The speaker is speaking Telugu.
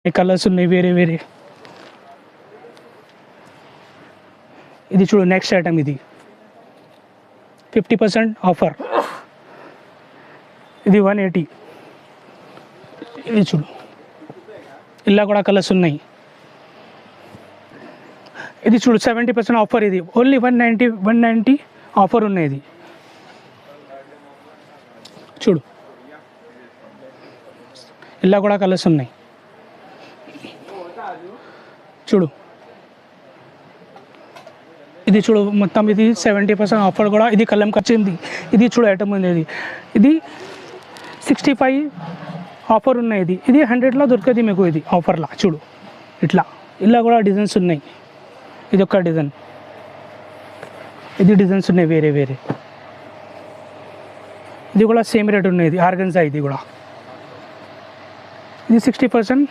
కలర్స్ ఉన్నాయి వేరే వేరే. ఇది చూడు నెక్స్ట్ ఐటమ్, ఇది 50% ఆఫర్, ఇది 180. ఇది చూడు ఇలా కూడా కలర్స్ ఉన్నాయి. ఇది చూడు 70% ఆఫర్, ఇది ఓన్లీ 190 ఆఫర్ ఉన్నాయి. ఇది చూడు ఇలా కూడా కలర్స్ ఉన్నాయి. చూడు ఇది చూడు మొత్తం ఇది 70% ఆఫర్ కూడా. ఇది కలం వచ్చింది. ఇది చూడు ఐటమ్ ఉంది. ఇది 65 ఆఫర్ ఉన్నాయి. ఇది 100లో దొరుకుతుంది మీకు. ఇది ఆఫర్లా చూడు ఇట్లా ఇలా కూడా డిజైన్స్ ఉన్నాయి. ఇది ఒక డిజైన్, ఇది డిజైన్స్ ఉన్నాయి వేరే వేరే. ఇది కూడా సేమ్ రేట్ ఉన్నాయి. ఇది ఆర్గన్జా, ఇది కూడా ఇది 60%